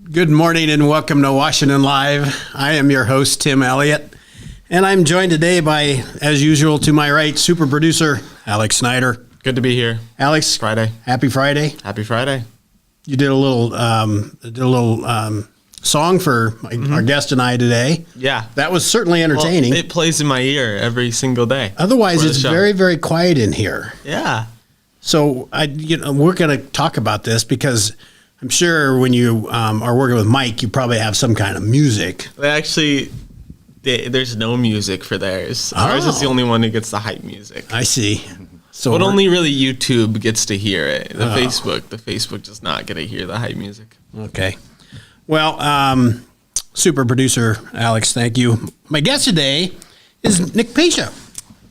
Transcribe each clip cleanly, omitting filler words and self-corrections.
Good morning and welcome to Washington Live. I am your host, Tim Elliott, and I'm joined today by, as usual, to my right, super producer, Alex Snyder. Good to be here. Alex, Friday. Happy Friday. Happy Friday. You did a little song for our guest and I today. Yeah. That was certainly entertaining. Well, it plays in my ear every single day. Otherwise, it's very, very quiet in here. Yeah. So we're going to talk about this because I'm sure when you are working with Mike, you probably have some kind of music. Actually, there's no music for theirs. Ours is the only one who gets the hype music. I see. So but only really YouTube gets to hear it. The Facebook does not get to hear the hype music. Okay. Well, super producer Alex, thank you. My guest today is Nick Pacha.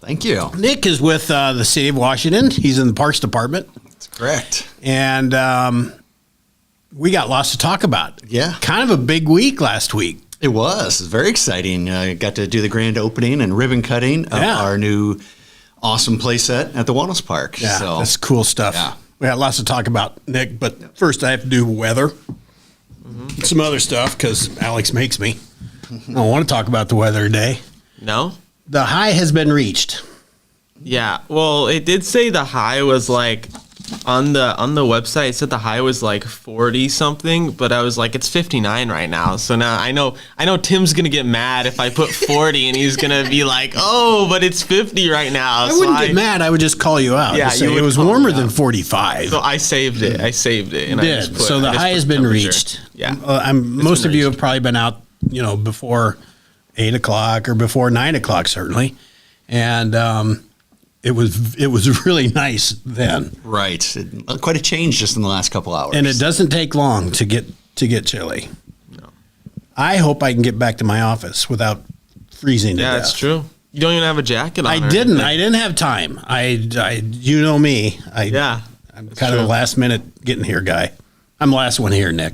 Thank you. Nick is with the city of Washington. He's in the Parks Department. That's correct. And we got lots to talk about. Yeah. Kind of a big week last week. It was very exciting. Got to do the grand opening and ribbon cutting of our new awesome play set at the Wellness Park. Yeah, so, that's cool stuff. Yeah. We got lots to talk about, Nick, but first I have to do weather. Some other stuff because Alex makes me. I don't want to talk about the weather today. No? The high has been reached. Yeah. Well, it did say the high was like on the website. It said the high was like 40 something, but I was like, it's 59 right now. So now I know Tim's gonna get mad if I put 40, and he's gonna be like, oh, but it's 50 right now. I wouldn't get mad. I would just call you out. Yeah, say it was warmer than 45. So I saved it. And I just so the high has been reached. Yeah. Most of you have probably been out, before 8 o'clock or before 9 o'clock, certainly, and it was really nice then. Right. Quite a change just in the last couple hours. And it doesn't take long to get chilly. No. I hope I can get back to my office without freezing to death. Yeah, that's true. You don't even have a jacket on. I didn't have time. You know me. I'm kind of the last minute getting here guy. I'm the last one here, Nick.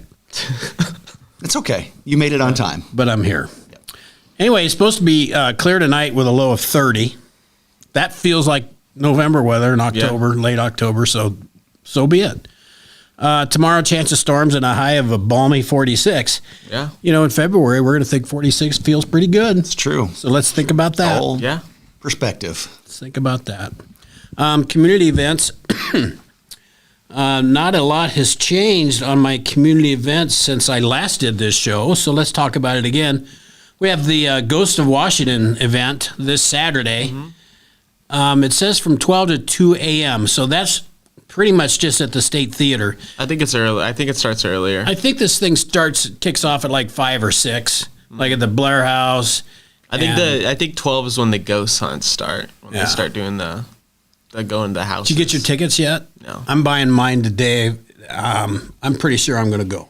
It's okay. You made it on time. But I'm here. Yep. Anyway, it's supposed to be clear tonight with a low of 30. That feels like November weather in October, late October, so be it. Tomorrow, chance of storms and a high of a balmy 46. Yeah. In February, we're going to think 46 feels pretty good. It's true. So let's think about that. Perspective. Let's think about that. Community events. Not a lot has changed on my community events since I last did this show, so let's talk about it again. We have the Ghost of Washington event this Saturday. Mm-hmm. It says from 12 to 2 a.m., so that's pretty much just at the State Theater. I think it's early. I think it starts earlier. I think this thing kicks off at like 5 or 6, like at the Blair House. I think 12 is when the ghost hunts start. When they start doing the going to houses. Did you get your tickets yet? No. I'm buying mine today. I'm pretty sure I'm going to go.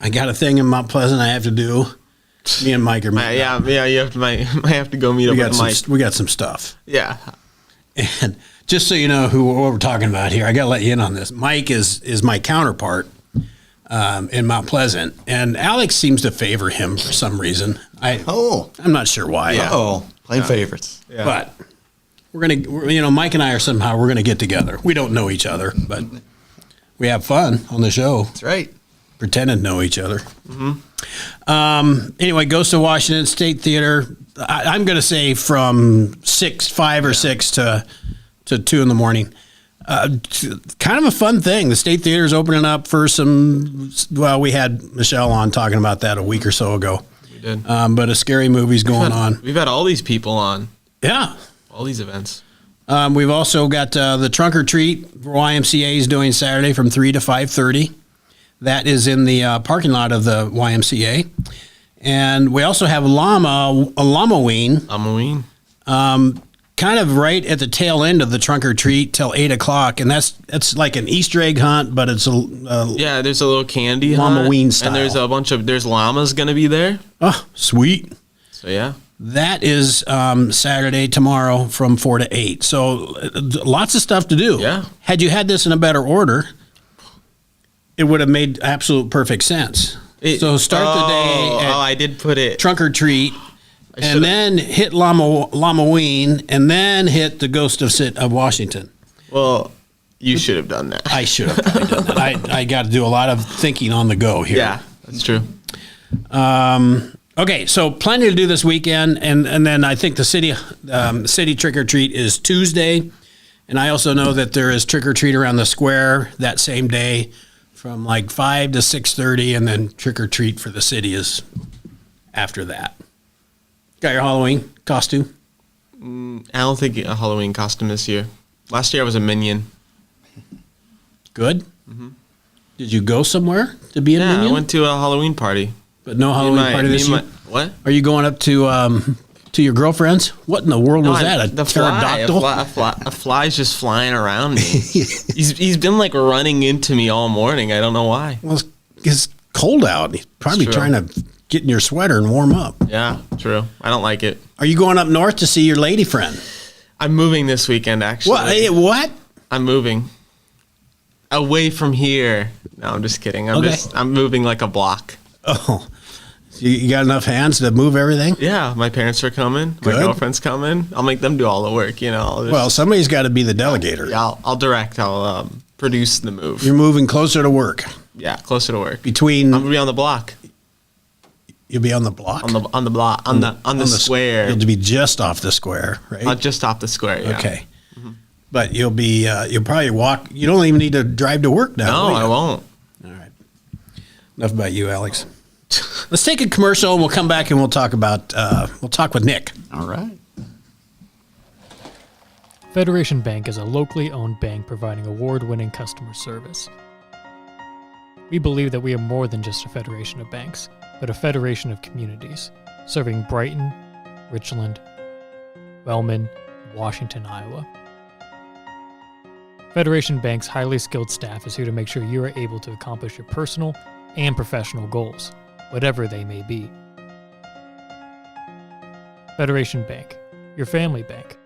I got a thing in Mount Pleasant I have to do. Me and Mike are meeting. You might have to go meet up with Mike. We got some stuff. Yeah. And just so you know what we're talking about here, I got to let you in on this. Mike is my counterpart in Mount Pleasant, and Alex seems to favor him for some reason. I'm not sure why. Yeah. Playing favorites. Yeah. But we're gonna, Mike and I we're gonna get together. We don't know each other, but we have fun on the show. That's right. Pretending to know each other. Mm-hmm. Anyway, Ghost of Washington State Theater. I'm going to say from 5 or 6 to 2 in the morning. Kind of a fun thing. The State Theater is opening up for we had Michelle on talking about that a week or so ago. We did. But a scary movie's going on. We've had all these people on. Yeah. All these events. We've also got the Trunk or Treat YMCA is doing Saturday from 3 to 5:30. That is in the parking lot of the YMCA. And we also have Lamaween. Kind of right at the tail end of the Trunk or Treat till 8 o'clock. And that's like an Easter egg hunt, but it's there's a little candy Lamaween hunt. style. And there's llamas going to be there. Oh, sweet. So, yeah. That is Saturday, tomorrow from 4 to 8. So lots of stuff to do. Yeah. Had you had this in a better order, it would have made absolute perfect sense. So start the day at I did put it. Trunk or Treat, and then hit Lamaween, and then hit the Ghost of Washington. Well, You should have done that. I should have probably done that. I got to do a lot of thinking on the go here. Yeah, that's true. Okay, so plenty to do this weekend, and then I think the city trick or treat is Tuesday, and I also know that there is trick or treat around the square that same day, from like 5 to 6:30, and then trick or treat for the city is after that. Got your Halloween costume? I don't think a Halloween costume this year. Last year I was a minion. Good. Mm-hmm. Did you go somewhere to be a minion? Yeah, I went to a Halloween party. But no Halloween party this year? What? Are you going up to your girlfriend's? What in the world was that? A pterodactyl? A fly's just flying around me. he's been like running into me all morning. I don't know why. Well, it's cold out. He's probably trying to get in your sweater and warm up. Yeah, true. I don't like it. Are you going up north to see your lady friend? I'm moving this weekend, actually. What? I'm moving away from here. No, I'm just kidding. I'm moving like a block. Oh, so you got enough hands to move everything? Yeah, my parents are coming. My girlfriend's coming. I'll make them do all the work, Well, somebody's got to be the delegator. Yeah, I'll direct. I'll produce the move. You're moving closer to work. Yeah, closer to work. I'm gonna be on the block. You'll be on the block? On the block. On the square. You'll be just off the square, right? Just off the square, yeah. Okay. Mm-hmm. But you'll probably walk. You don't even need to drive to work now. No, I won't. All right. Enough about you, Alex. Let's take a commercial, and we'll come back and we'll talk with Nick. All right. Federation Bank is a locally owned bank providing award-winning customer service. We believe that we are more than just a federation of banks, but a federation of communities, serving Brighton, Richland, Wellman, and Washington, Iowa. Federation Bank's highly skilled staff is here to make sure you are able to accomplish your personal and professional goals, whatever they may be. Federation Bank, your family bank.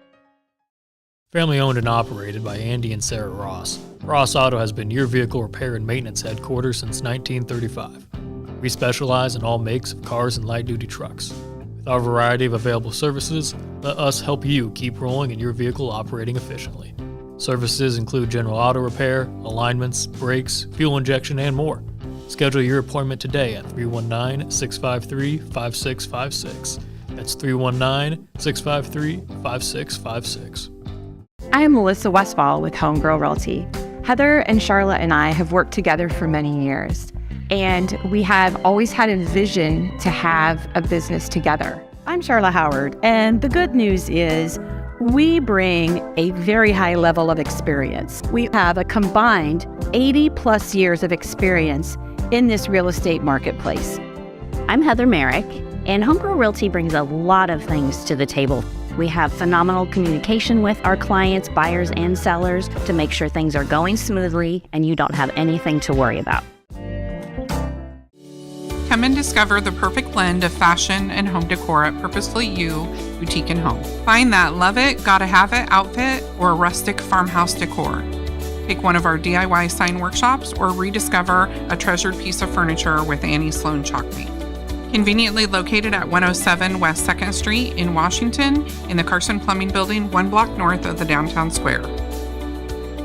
Family owned and operated by Andy and Sarah Ross, Ross Auto has been your vehicle repair and maintenance headquarters since 1935. We specialize in all makes of cars and light-duty trucks. With our variety of available services, let us help you keep rolling and your vehicle operating efficiently. Services include general auto repair, alignments, brakes, fuel injection, and more. Schedule your appointment today at 319-653-5656. That's 319-653-5656. I am Melissa Westfall with Homegirl Realty. Heather and Charlotte and I have worked together for many years, and we have always had a vision to have a business together. I'm Charlotte Howard, and the good news is we bring a very high level of experience. We have a combined 80 plus years of experience in this real estate marketplace. I'm Heather Merrick, and Homegirl Realty brings a lot of things to the table. We have phenomenal communication with our clients, buyers, and sellers to make sure things are going smoothly and you don't have anything to worry about. Come and discover the perfect blend of fashion and home decor at Purposefully You Boutique and Home. Find that love it, gotta have it outfit or rustic farmhouse decor. Take one of our DIY sign workshops or rediscover a treasured piece of furniture with Annie Sloan chalk paint. Conveniently located at 107 West 2nd Street in Washington in the Carson Plumbing Building, 1 block north of the downtown square.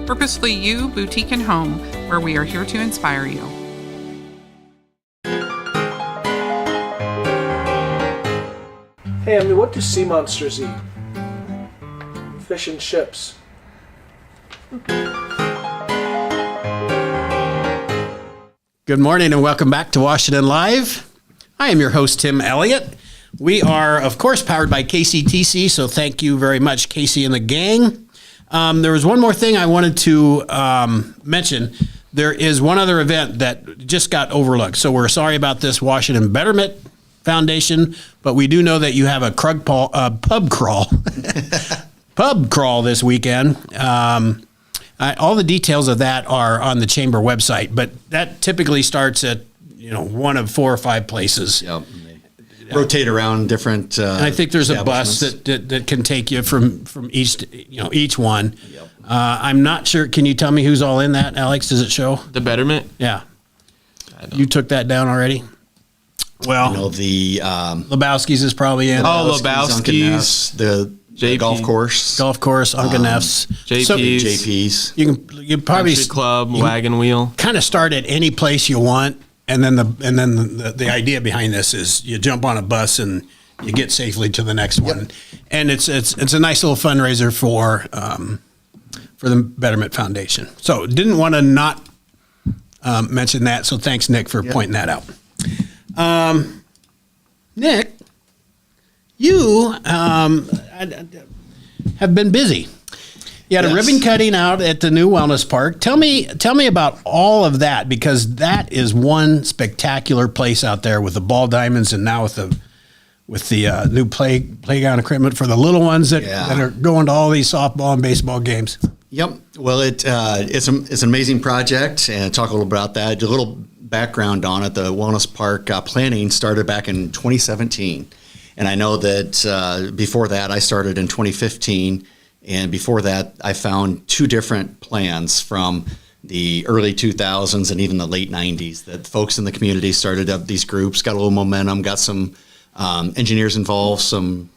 Purposefully You Boutique and Home, where we are here to inspire you. Hey, I mean, what do sea monsters eat? Fish and chips. Good morning and welcome back to Washington Live. I am your host, Tim Elliott. We are, of course, powered by KCTC, so thank you very much, Casey and the gang. There was one more thing I wanted to mention. There is one other event that just got overlooked, so we're sorry about this, Washington Betterment Foundation, but we do know that you have a pub crawl this weekend. All the details of that are on the chamber website, but that typically starts at one of 4 or 5 places. Yep. Rotate around different. And I think there's a bus that can take you from each one. Yep. I'm not sure. Can you tell me who's all in that, Alex? Does it show? The Betterment? Yeah. You took that down already? Well, the Lebowski's is probably in. Oh, Lebowski's. The golf course. Golf course, Uncle Neff's. JP's. JP's. You probably Country Club, Wagon Wheel. kind of start at any place you want, and then the idea behind this is you jump on a bus and you get safely to the next one, and it's a nice little fundraiser for the Betterment Foundation. So didn't want to not mention that. So thanks, Nick, for pointing that out. Nick, you have been busy. You had a ribbon cutting out at the new wellness park. Tell me about all of that, because that is one spectacular place out there with the ball diamonds, and now with the new playground equipment for the little ones that are going to all these softball and baseball games. Yep. Well, it's an amazing project, and talk a little about that. A little background on it. The wellness park planning started back in 2017, and I know that before that I started in 2015. And before that, I found two different plans from the early 2000s and even the late 90s that folks in the community started up these groups, got a little momentum, got some engineers involved, some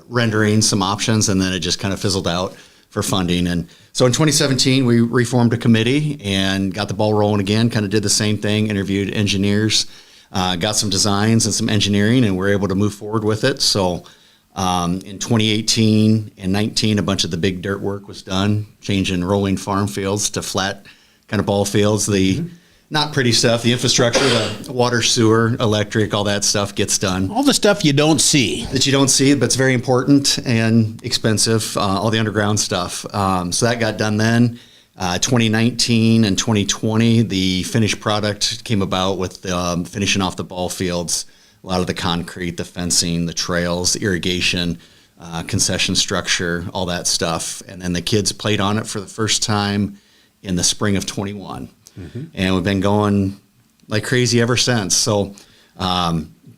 rendering, some options, and then it just kind of fizzled out for funding. And so in 2017, we reformed a committee and got the ball rolling again, kind of did the same thing, interviewed engineers, got some designs and some engineering, and we're able to move forward with it. So in 2018 and 19, a bunch of the big dirt work was done, changing rolling farm fields to flat kind of ball fields. The not pretty stuff, the infrastructure, the water, sewer, electric, all that stuff gets done. All the stuff you don't see. That you don't see, but it's very important and expensive, all the underground stuff. So that got done then. 2019 and 2020, the finished product came about with finishing off the ball fields. A lot of the concrete, the fencing, the trails, the irrigation, concession structure, all that stuff. And then the kids played on it for the first time in the spring of 21. And we've been going like crazy ever since. So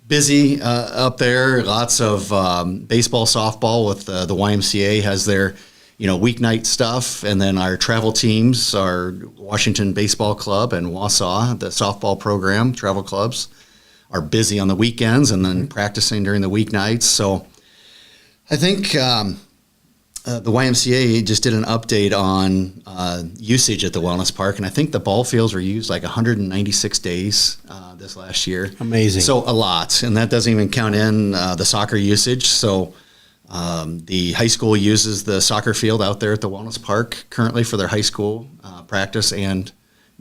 busy up there, lots of baseball, softball with the YMCA has their weeknight stuff. And then our travel teams, our Washington Baseball Club and Wausau, the softball program, travel clubs, are busy on the weekends and then practicing during the weeknights. So I think the YMCA just did an update on usage at the wellness park, and I think the ball fields were used like 196 days this last year. Amazing. So a lot, and that doesn't even count in the soccer usage. So the high school uses the soccer field out there at the wellness park currently for their high school practice and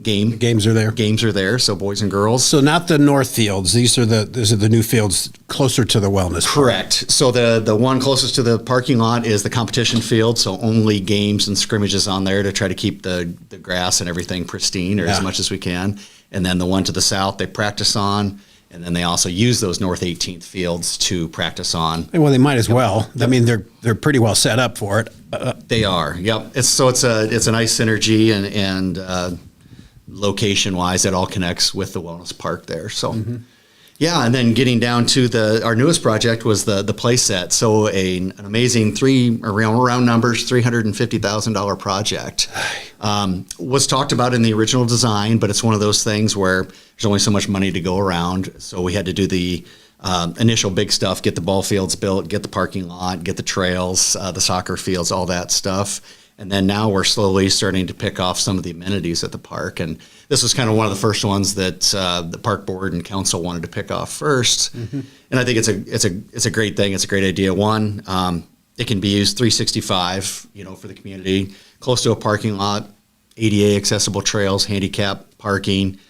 game. The games are there. Games are there, so boys and girls. So not the north fields. These are the new fields closer to the wellness. Correct. So the one closest to the parking lot is the competition field, so only games and scrimmages on there to try to keep the grass and everything pristine or as much as we can. And then the one to the south they practice on, and then they also use those North 18th fields to practice on. Well, they might as well. I mean, they're pretty well set up for it. They are. Yep. It's a nice synergy and location-wise, it all connects with the wellness park there. So, yeah, and then getting down to our newest project was the play set. So an amazing round numbers, $350,000 project. Was talked about in the original design, but it's one of those things where there's only so much money to go around. So we had to do the initial big stuff, get the ball fields built, get the parking lot, get the trails, the soccer fields, all that stuff. And then now we're slowly starting to pick off some of the amenities at the park. And this was kind of one of the first ones that the park board and council wanted to pick off first. And I think it's a great thing. It's a great idea. One, it can be used 365, for the community, close to a parking lot, ADA accessible trails, handicap parking.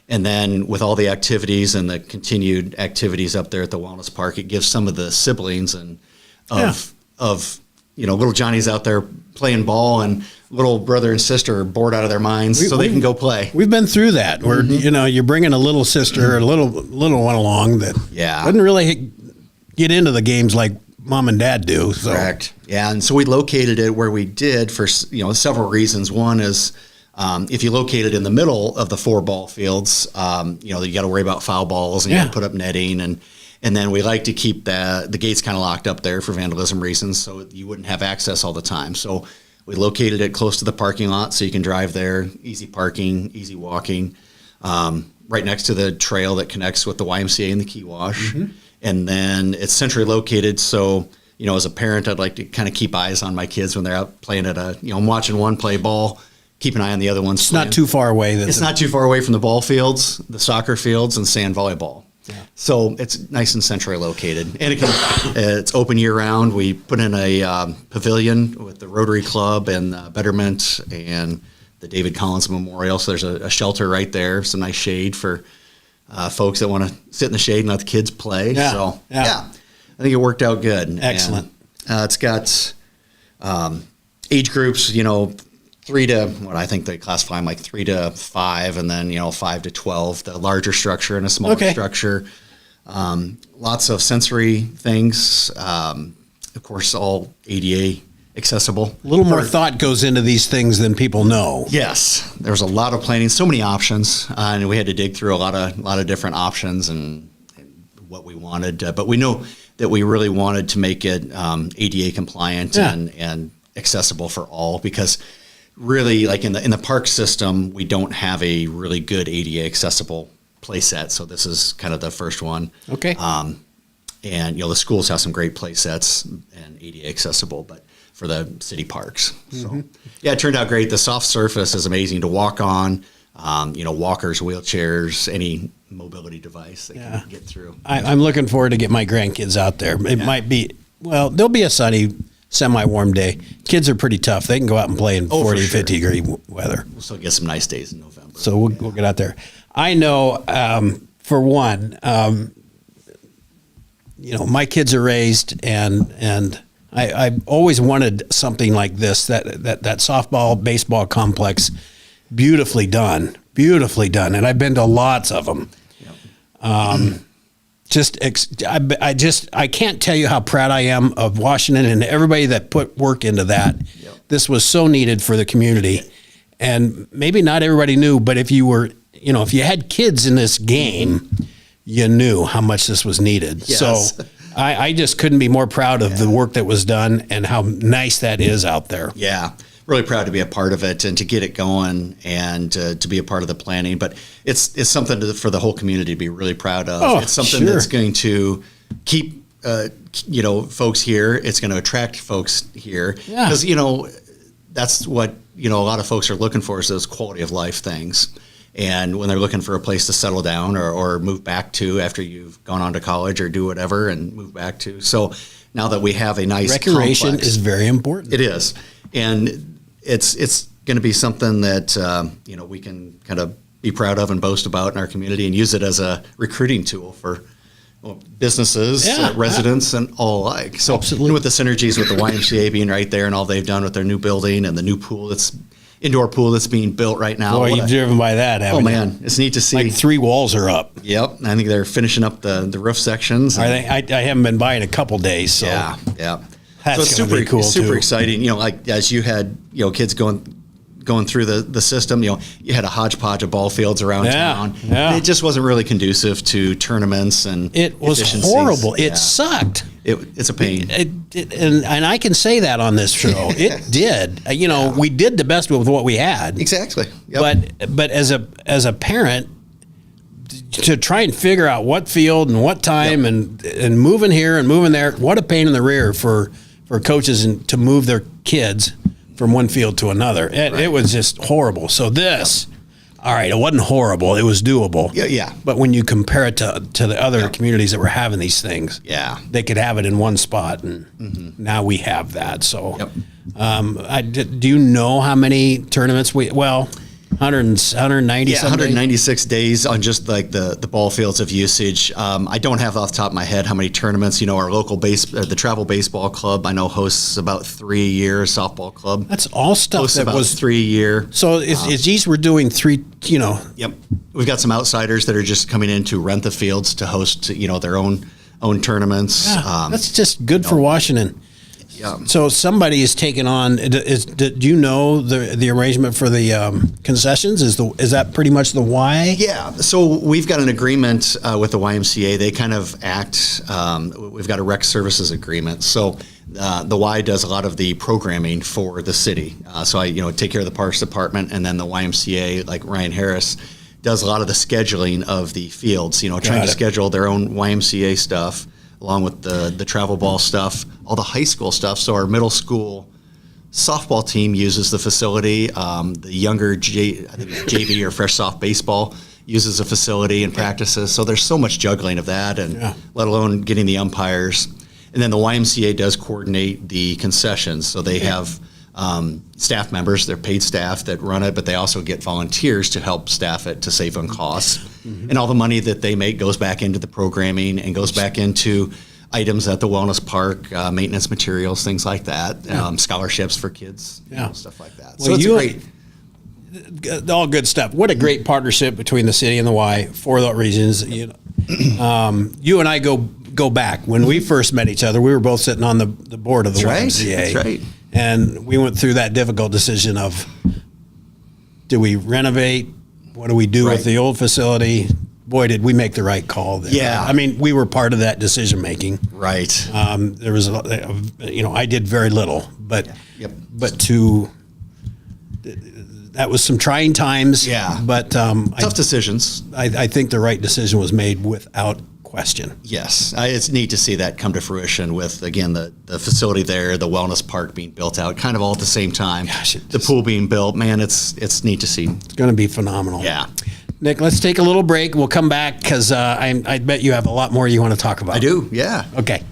And then with all the activities and the continued activities up there at the wellness park, it gives some of the siblings of little Johnny's out there playing ball, and little brother and sister are bored out of their minds, so they can go play. We've been through that where, you're bringing a little sister or a little one along that doesn't really get into the games like mom and dad do. So. Correct. Yeah. And so we located it where we did for, several reasons. One is, if you locate it in the middle of the 4 ball fields, you got to worry about foul balls and you got to put up netting, and then we like to keep the gates kind of locked up there for vandalism reasons, so you wouldn't have access all the time. So we located it close to the parking lot so you can drive there, easy parking, easy walking, right next to the trail that connects with the YMCA and the Key Wash. And then it's centrally located, so as a parent, I'd like to kind of keep eyes on my kids when they're out playing at I'm watching one play ball, keep an eye on the other ones. It's not too far away. It's not too far away from the ball fields, the soccer fields, and sand volleyball. Yeah. So it's nice and centrally located, and it's open year round. We put in a pavilion with the Rotary Club and Betterment and the David Collins Memorial. So there's a shelter right there, some nice shade for folks that want to sit in the shade and let the kids play. Yeah. So I think it worked out good. Excellent. And, it's got age groups, 3 to what I think they classify them like 3 to 5, and then 5 to 12, the larger structure and a smaller structure. Lots of sensory things. Of course, all ADA accessible. A little more thought goes into these things than people know. Yes, there's a lot of planning, so many options, and we had to dig through a lot of different options and what we wanted. But we know that we really wanted to make it ADA compliant and accessible for all, because really, like in the park system, we don't have a really good ADA accessible play set. So this is kind of the first one. Okay. And the schools have some great play sets and ADA accessible, but for the city parks. So it turned out great. The soft surface is amazing to walk on. Walkers, wheelchairs, any mobility device that can get through. I'm looking forward to get my grandkids out there. It might be, there'll be a sunny, semi-warm day. Kids are pretty tough. They can go out and play in 40, 50 degree weather. We'll still get some nice days in November. So we'll get out there. I know, for one, my kids are raised, and I always wanted something like this, that softball, baseball complex, beautifully done. And I've been to lots of them. Yep. I can't tell you how proud I am of Washington and everybody that put work into that. Yep. This was so needed for the community, and maybe not everybody knew, but if you had kids in this game, you knew how much this was needed. Yes. So I just couldn't be more proud of the work that was done and how nice that is out there. Yeah. Really proud to be a part of it and to get it going and to be a part of the planning. But it's something for the whole community to be really proud of. Oh, it's something that's going to keep folks here. It's going to attract folks here because that's what a lot of folks are looking for, is those quality of life things. And when they're looking for a place to settle down or move back to after you've gone on to college or do whatever and move back to. So now that we have a nice recreation complex, is very important. It is. And it's going to be something that we can kind of be proud of and boast about in our community and use it as a recruiting tool for businesses, residents, and all alike. So with the synergies with the YMCA being right there and all they've done with their new building and the new indoor pool that's being built right now. Boy, you've driven by that, haven't you? Oh man, it's neat to see. Like 3 walls are up. Yep, I think they're finishing up the roof sections. I haven't been by in a couple days. So yeah. That's so it's super cool, super too. exciting. Like as you had kids going through the system, you had a hodgepodge of ball fields around town. Yeah. And it just wasn't really conducive to tournaments and it was horrible. It sucked. It's a pain. And I can say that on this show. It did. We did the best with what we had. Exactly. Yep. But as a parent, to try and figure out what field and what time and moving here and moving there, what a pain in the rear for coaches to move their kids from one field to another. It was just horrible. So all right, it wasn't horrible. It was doable. Yeah. But when you compare it to the other communities that were having these things, they could have it in one spot, and now we have that. So, do you know how many tournaments 190 196 days on just like the ball fields of usage. I don't have off the top of my head how many tournaments. Our local the travel baseball club I know hosts about 3 a year. Softball club, that's all stuff hosts that about was 3 a year. So it's these we're doing 3. Yep, we've got some outsiders that are just coming in to rent the fields to host their own tournaments. Yeah, that's just good for Washington. Yeah. So somebody is taking on. Do you know the arrangement for the concessions? Is that pretty much the Y? Yeah. So we've got an agreement with the YMCA. They kind of act. We've got a rec services agreement. So the Y does a lot of the programming for the city. So I take care of the Parks Department, and then the YMCA, like Ryan Harris, does a lot of the scheduling of the fields. Trying to schedule their own YMCA stuff. along with the travel ball stuff, all the high school stuff. So our middle school softball team uses the facility. The younger I think it's JV or fresh soft baseball uses the facility and practices. So there's so much juggling of that, and let alone getting the umpires. And then the YMCA does coordinate the concessions. So they have staff members, they're paid staff that run it, but they also get volunteers to help staff it to save on costs. And all the money that they make goes back into the programming and goes back into items at the wellness park, maintenance materials, things like that, scholarships for kids, stuff like that. Well, So it's all good stuff. What a great partnership between the city and the Y for those reasons. You and I go back. When we first met each other, we were both sitting on the board of the YMCA. That's right. And we went through that difficult decision of, do we renovate? What do we do with the old facility? Boy, did we make the right call there. Yeah. I mean, we were part of that decision making. Right. There was, I did very little, but that was some trying times. Yeah. But Tough decisions. I think the right decision was made without question. Yes. It's neat to see that come to fruition with, again, the facility there, the wellness park being built out kind of all at the same time. Gosh, the pool being built. Man, it's neat to see. It's going to be phenomenal. Yeah. Nick, let's take a little break. We'll come back because I bet you have a lot more you want to talk about. I do, yeah. Okay.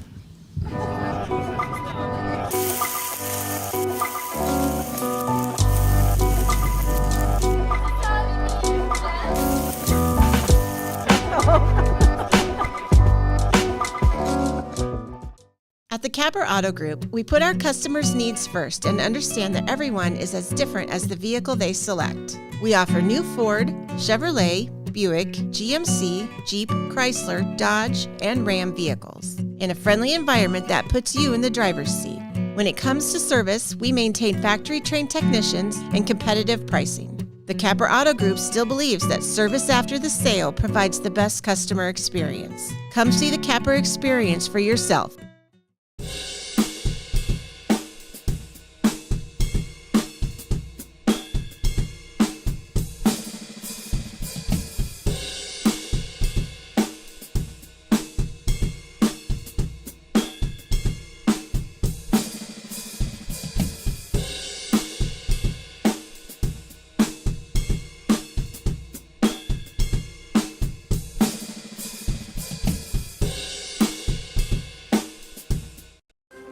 At the Capper Auto Group, we put our customers' needs first and understand that everyone is as different as the vehicle they select. We offer new Ford, Chevrolet, Buick, GMC, Jeep, Chrysler, Dodge, and Ram vehicles in a friendly environment that puts you in the driver's seat. When it comes to service, we maintain factory-trained technicians and competitive pricing. The Capper Auto Group still believes that service after the sale provides the best customer experience. Come see the Capper experience for yourself.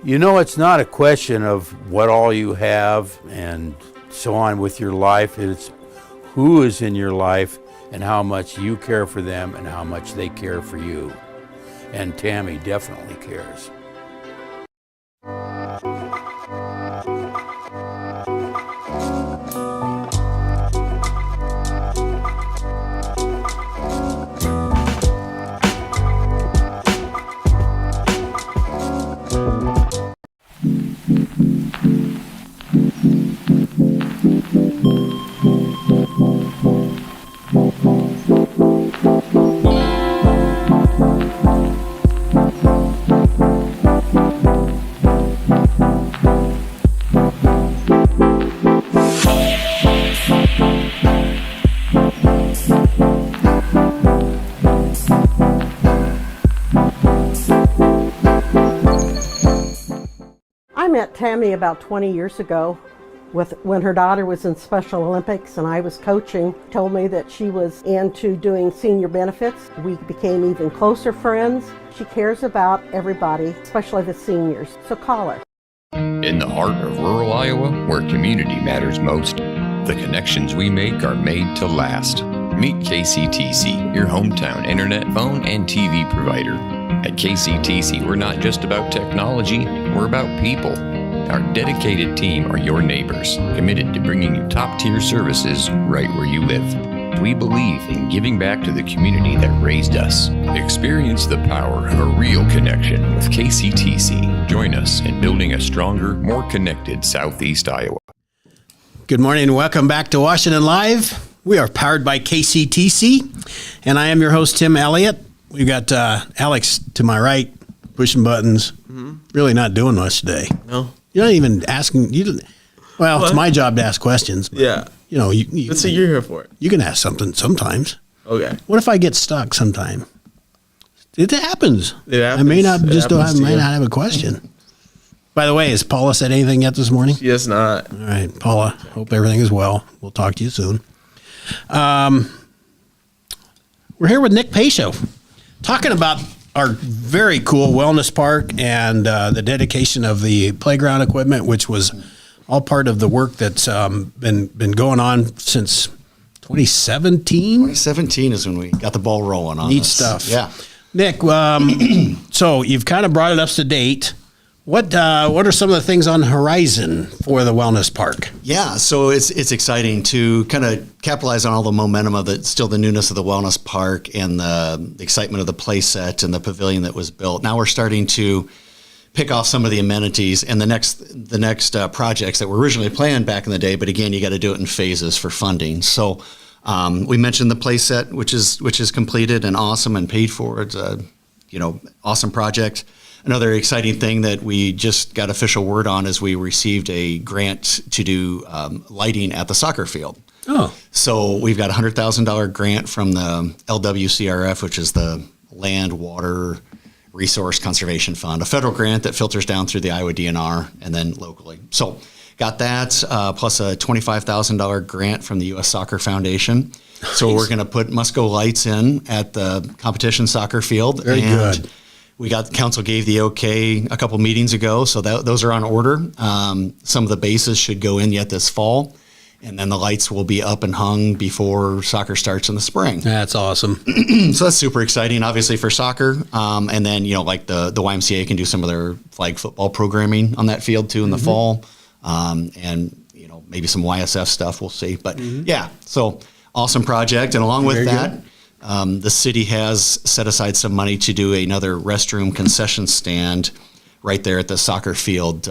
You know, it's not a question of what all you have and so on with your life. It's who is in your life and how much you care for them and how much they care for you. And Tammy definitely cares. I met Tammy about 20 years ago when her daughter was in Special Olympics and I was coaching. Told me that she was into doing senior benefits. We became even closer friends. She cares about everybody, especially the seniors, so call her. In the heart of rural Iowa, where community matters most, the connections we make are made to last. Meet KCTC, your hometown internet, phone, and TV provider. At KCTC, we're not just about technology, we're about people. Our dedicated team are your neighbors, committed to bringing you top-tier services right where you live. We believe in giving back to the community that raised us. Experience the power of a real connection with KCTC. Join us in building a stronger, more connected Southeast Iowa. Good morning and welcome back to Washington Live. We are powered by KCTC, and I am your host, Tim Elliott. We've got Alex to my right, pushing buttons, really not doing much today. No. You're not even asking. Well, it's my job to ask questions. But, Yeah. You know, That's what you're here for. You can ask something sometimes. Okay. What if I get stuck sometime? It happens. It I may not happens. just It happens to might you. not have a question. By the way, has Paula said anything yet this morning? She has not. All right, Paula, hope everything is well. We'll talk to you soon. We're here with Nick Pacha, talking about our very cool wellness park and the dedication of the playground equipment, which was all part of the work that's been going on since 2017. 2017 is when we got the ball rolling on Neat this. stuff. Yeah. Nick, so you've kind of brought it up to date. What are some of the things on the horizon for the wellness park? Yeah, so it's exciting to kind of capitalize on all the momentum of the newness of the wellness park and the excitement of the play set and the pavilion that was built. Now we're starting to pick off some of the amenities and the next projects that were originally planned back in the day. But again, you got to do it in phases for funding. So we mentioned the play set, which is completed and awesome and paid for. It's a awesome project. Another exciting thing that we just got official word on is we received a grant to do lighting at the soccer field. Oh. So we've got a $100,000 grant from the LWCRF, which is the Land, Water, Resource Conservation Fund, a federal grant that filters down through the Iowa DNR and then locally. So got that, plus a $25,000 grant from the U.S. Soccer Foundation. So we're going to put Musco lights in at the competition soccer field. Very good. We got, council gave the okay a couple meetings ago, so those are on order. Some of the bases should go in yet this fall, and then the lights will be up and hung before soccer starts in the spring. That's awesome. So that's super exciting, obviously, for soccer. And then, like the YMCA can do some of their flag football programming on that field too in the fall. And, maybe some YSF stuff, we'll see. But yeah, so awesome project. And along with that, the city has set aside some money to do another restroom concession stand right there at the soccer field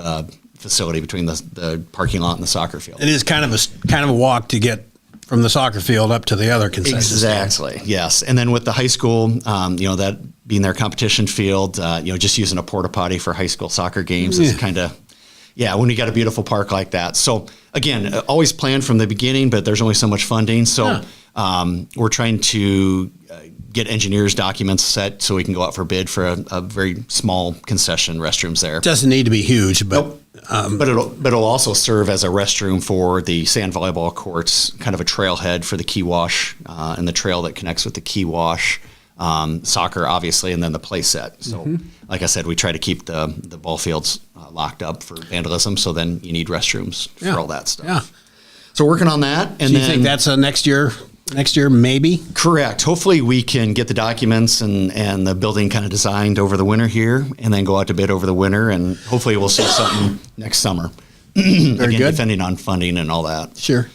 facility between the parking lot and the soccer field. It is kind of a walk to get from the soccer field up to the other concession Exactly. stand. Yes. And then with the high school, that being their competition field, just using a porta potty for high school soccer games is kind of, when you got a beautiful park like that. So again, always planned from the beginning, but there's only so much funding. So we're trying to get engineers' documents set so we can go out for bid for a very small concession restrooms there. Doesn't need to be huge, but but it'll also serve as a restroom for the sand volleyball courts, kind of a trailhead for the key wash and the trail that connects with the key wash, soccer obviously, and then the play set. So like I said, we try to keep the ball fields locked up for vandalism. So then you need restrooms for all that stuff. Yeah. So working on that. And do you think that's a next year, maybe? Correct. Hopefully we can get the documents and the building kind of designed over the winter here and then go out to bid over the winter, and hopefully we'll see something next summer. Very good. Depending on funding and all that. Sure.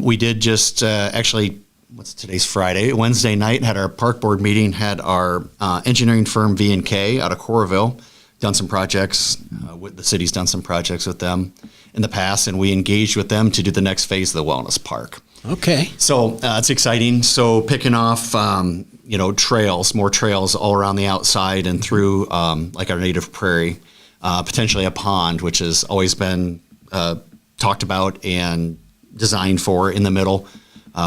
We did just today's Friday, Wednesday night, had our park board meeting, had our engineering firm V&K out of Coralville, done some projects. The city's done some projects with them in the past, and we engaged with them to do the next phase of the wellness park. Okay. So it's exciting. So picking off, trails, more trails all around the outside and through like our native prairie, potentially a pond, which has always been talked about and designed for in the middle,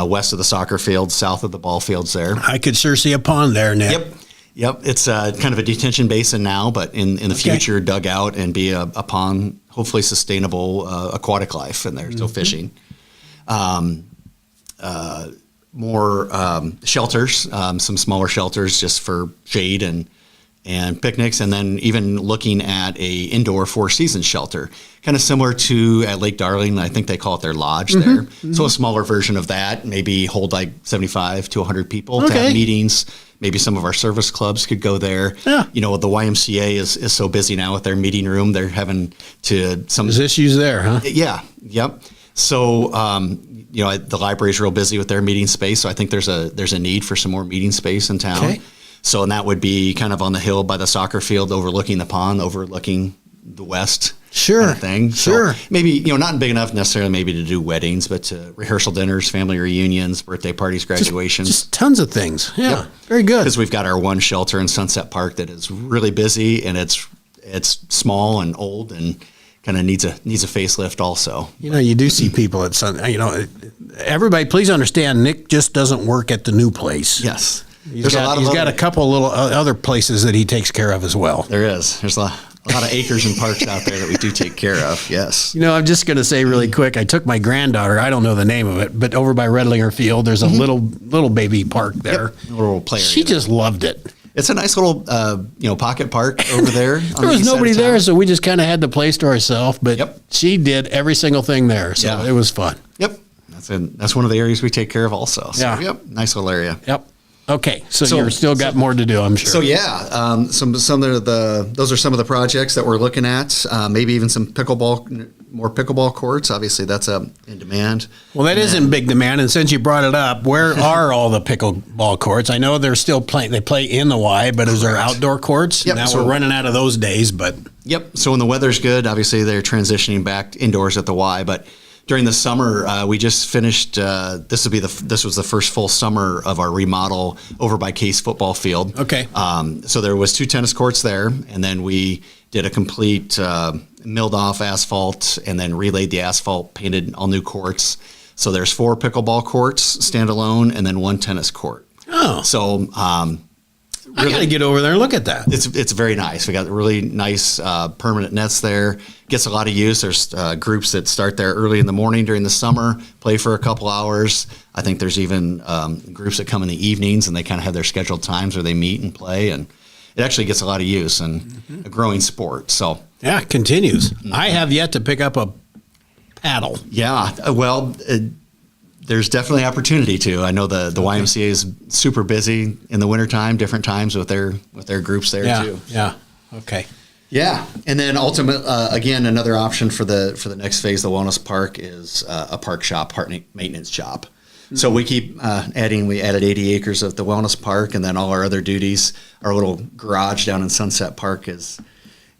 west of the soccer field, south of the ball fields there. I could sure see a pond there, Nick. Yep. It's kind of a detention basin now, but in the future, dug out and be a pond, hopefully sustainable aquatic life in there, so fishing. More shelters, some smaller shelters just for shade and picnics, and then even looking at a indoor Four Seasons shelter, kind of similar to at Lake Darling. I think they call it their lodge there. So a smaller version of that, maybe hold like 75 to 100 people to have meetings. Maybe some of our service clubs could go there. Yeah. The YMCA is so busy now with their meeting room. They're having to There's issues there, huh? Yeah. Yep. So, the library's real busy with their meeting space. So I think there's a need for some more meeting space in town. Okay. So, and that would be kind of on the hill by the soccer field, overlooking the pond, overlooking the west. Sure. Kind of thing. Sure. So maybe, not big enough necessarily maybe to do weddings, but to rehearsal dinners, family reunions, birthday parties, graduations. Just tons of things. Yeah. Yep. Very good. Because we've got our one shelter in Sunset Park that is really busy, and it's small and old and kind of needs a facelift also. You do see people at everybody please understand, Nick just doesn't work at the new place. Yes. He's got a couple little other places that he takes care of as well. There is. There's a lot of acres and parks out there that we do take care of. Yes. I'm just going to say really quick, I took my granddaughter, I don't know the name of it, but over by Redlinger Field, there's a little baby park there. Yep. A little play area. She just loved it. It's a nice little, pocket park over there. There was nobody there, so we just kind of had the place to ourselves, but she did every single thing there, so it was fun. Yep. That's one of the areas we take care of also. So, yep. Nice little area. Yep. Okay, so you're still got more to do, I'm sure. So some of those are some of the projects that we're looking at. Maybe even some more pickleball courts. Obviously, that's in demand. Well, that is in big demand. And since you brought it up, where are all the pickleball courts? I know they're still playing. They play in the Y, but is there outdoor courts? Yep. Now we're running out of those days, but So when the weather's good, obviously they're transitioning back indoors at the Y, but. During the summer, we just finished. This was the first full summer of our remodel over by Case football field. Okay. So there was 2 tennis courts there, and then we did a complete milled off asphalt, and then relayed the asphalt, painted all new courts. So there's 4 pickleball courts standalone, and then 1 tennis court. Oh. So. I got to get over there and look at that. It's very nice. We got really nice permanent nets there. Gets a lot of use. There's groups that start there early in the morning during the summer, play for a couple hours. I think there's even groups that come in the evenings, and they kind of have their scheduled times where they meet and play. And it actually gets a lot of use and a growing sport. So yeah, it continues. I have yet to pick up a paddle. Yeah, well. There's definitely opportunity to. I know the YMCA is super busy in the wintertime, different times with their groups there too. Yeah. Okay. Yeah, and then ultimately, again, another option for the next phase of the wellness park is a park shop, park maintenance shop. So we keep adding. We added 80 acres of the wellness park, and then all our other duties. Our little garage down in Sunset Park is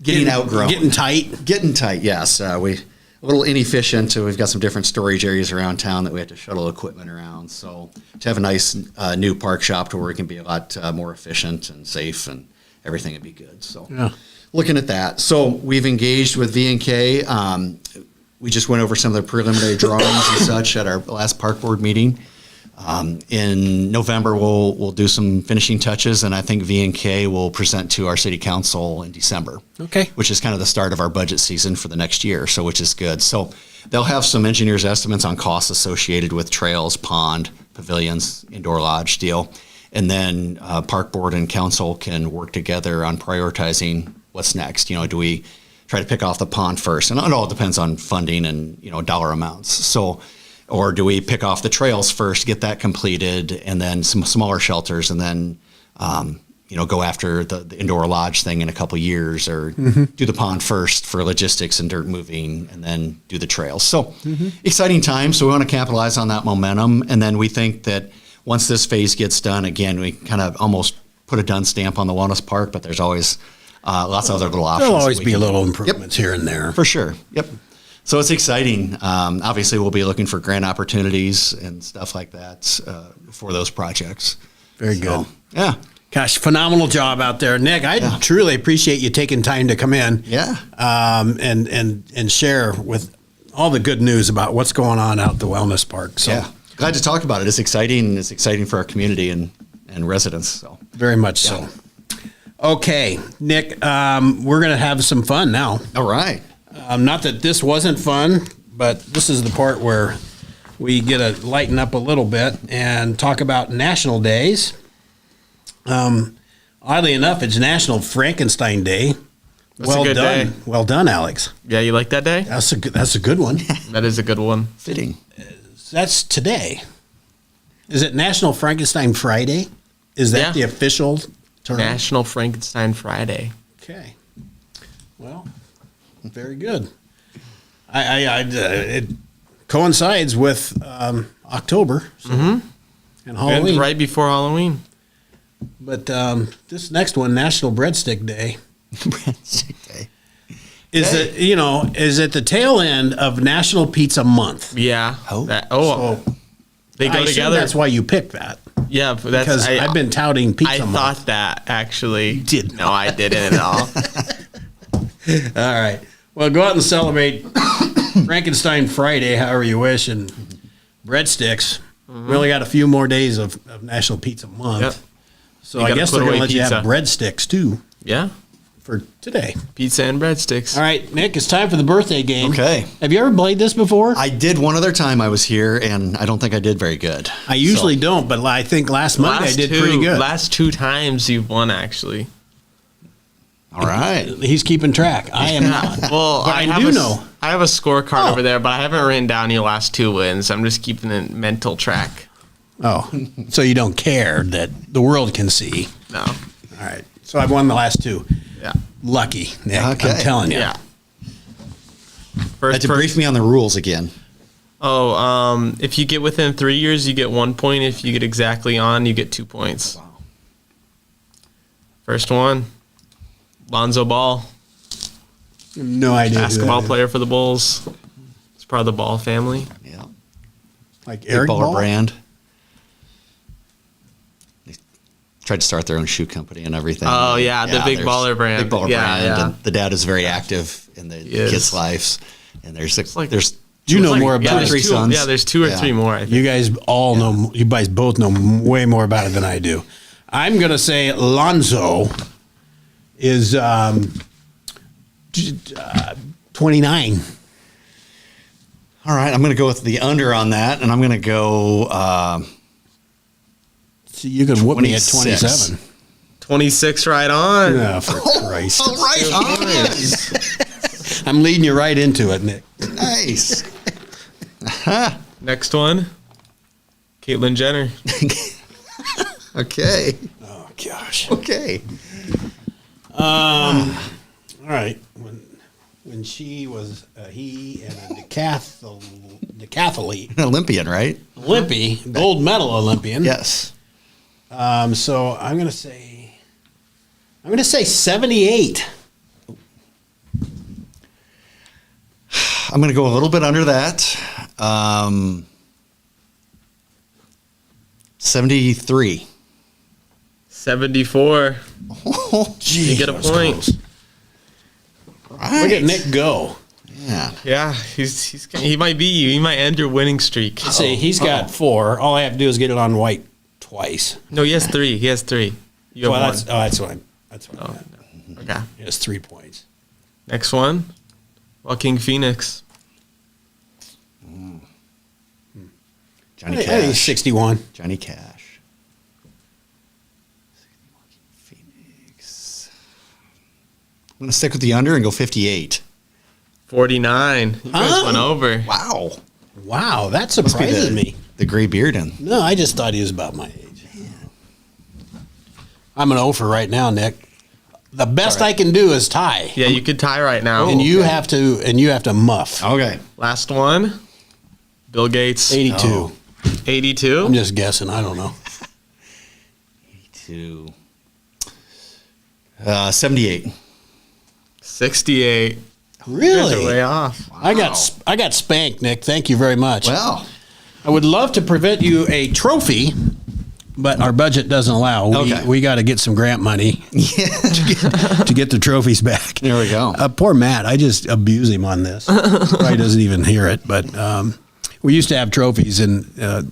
getting outgrown, getting tight. Yes, we. A little inefficient. We've got some different storage areas around town that we have to shuttle equipment around. So to have a nice new park shop to where it can be a lot more efficient and safe and everything would be good. So looking at that. So we've engaged with V&K. We just went over some of the preliminary drawings and such at our last park board meeting. In November, we'll do some finishing touches, and I think V&K will present to our city council in December. Okay. Which is kind of the start of our budget season for the next year, so which is good. So they'll have some engineers' estimates on costs associated with trails, pond, pavilions, indoor lodge deal, and then park board and council can work together on prioritizing what's next. Do we try to pick off the pond first? And it all depends on funding and dollar amounts. So. Or do we pick off the trails first, get that completed, and then some smaller shelters, and then go after the indoor lodge thing in a couple years, or do the pond first for logistics and dirt moving, and then do the trails. So exciting times. So we want to capitalize on that momentum, and then we think that once this phase gets done, again, we kind of almost put a done stamp on the wellness park, but there's always lots of other little options. There'll always be little improvements here and there. For sure. Yep. So it's exciting. Obviously, we'll be looking for grant opportunities and stuff like that for those projects. Very good. Yeah. Gosh, phenomenal job out there, Nick. I truly appreciate you taking time to come in. Yeah. And share with all the good news about what's going on out at the wellness park. So glad to talk about it. It's exciting. It's exciting for our community and residents. So very much so. Okay, Nick. We're gonna have some fun now. All right. Not that this wasn't fun, but this is the part where we get to lighten up a little bit and talk about national days. Oddly enough, it's National Frankenstein Day. That's a good day. Well done, Alex. Yeah, you like that day? That's a good one. That is a good one. Fitting. That's today. Is it National Frankenstein Friday? Is that the official term? National Frankenstein Friday. Okay. Well, very good. It coincides with October and Halloween. And right before Halloween. But this next one, National Breadstick Day. Breadstick Day. Is at the tail end of National Pizza Month. Yeah. They go together. That's why you picked that. Yeah, because I've been touting Pizza Month. I thought that actually. You did not. No, I didn't at all. All right. Well, go out and celebrate Frankenstein Friday, however you wish, and breadsticks. We only got a few more days of National Pizza Month. So I guess they're going to let you have breadsticks too. Yeah. For today. Pizza and breadsticks. All right, Nick, it's time for the birthday game. Okay. Have you ever played this before? I did one other time I was here, and I don't think I did very good. I usually don't, but I think last Monday I did pretty good. Last 2 times you've won, actually. All right. He's keeping track. I am not. Well, but I do know. I have a scorecard over there, but I haven't written down your last 2 wins. I'm just keeping a mental track. Oh, so you don't care that the world can see. No. All right. So I've won the last 2. Yeah. Lucky, Nick. Okay. I'm telling you. Yeah. Had to brief me on the rules again. Oh, if you get within 3 years, you get 1 point. If you get exactly on, you get 2 points. Wow. First one, Lonzo Ball. No idea. Basketball player for the Bulls. It's part of the Ball family. Yeah. Like Big Eric Baller Ball? brand. They tried to start their own shoe company and everything. Oh, yeah, the Big there's Baller brand. Big Baller Yeah, brand. yeah. And the dad is very active in the kids' lives. And there's You know more about there's it. 3 sons. Yeah, there's 2 or 3 more, I think. You guys all know. You guys both know way more about it than I do. I'm gonna say Lonzo is 29. All right, I'm going to go with the under on that, and I'm going to go. See, you could whoop me at 26. 27. 26 right on. Oh, for Christ! Oh, right on. I'm leading you right into it, Nick. Nice. Next one, Caitlyn Jenner. Okay. Oh gosh. Okay. All right. When she was he and a decathlete, An Olympian, right? gold medal Olympian. Yes. So I'm gonna say 78. I'm going to go a little bit under that. 73. 74. Oh, You get a point. right. Look at Nick go. Yeah. Yeah, he might beat you. He might end your winning streak. See, he's got 4. All I have to do is get it on white twice. No, he has 3. He has 3. You have 1. That's what I Oh, meant. okay. He has 3 points. Next one, Joaquin Phoenix. Johnny I think Cash. 61. Johnny Cash. Phoenix. I'm going to stick with the under and go 58. 49. You guys went over. Wow. Wow, that Must be surprises me. The gray beard in. No, I just thought he was about my age. I'm an 0 for right now, Nick. The best I can do is tie. Yeah, you could tie right now. And you have to muff. Okay. Last one, Bill Gates. 82. Oh. 82. I'm just guessing. I don't know. 82. 78. 68. You guys are Really? way off. I got spanked, Nick. Thank you very much. Well, I would love to prevent you a trophy, but our budget doesn't allow. Okay. We got to get some grant money to get the trophies back. there we go. Poor Matt. I just abuse him on this. Probably doesn't even hear it, but we used to have trophies, and I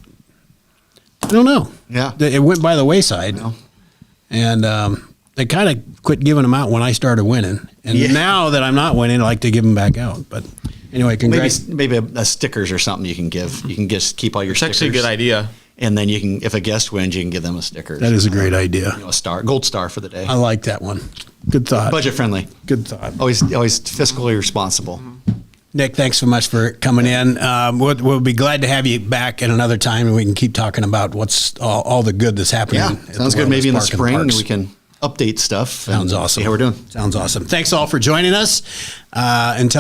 don't know. Yeah. It went by the wayside, and they kind of quit giving them out when I started winning. And now that I'm not winning, I like to give them back out. But anyway, congrats. Maybe a stickers or something you can give. You can just keep all your It's stickers. actually a good idea. And then you can, if a guest wins, you can give them a sticker. That is a great idea. You know, a star, gold star for the day. I like that one. Good thought. Budget friendly. Good thought. Always fiscally responsible. Nick, thanks so much for coming in. We'll be glad to have you back at another time, and we can keep talking about what's all the good that's happening. Yeah, at sounds the good. Maybe in the Wellness Park and spring Parks. we can update stuff. Sounds awesome. See how we're doing. Sounds awesome. Thanks all for joining us. Until next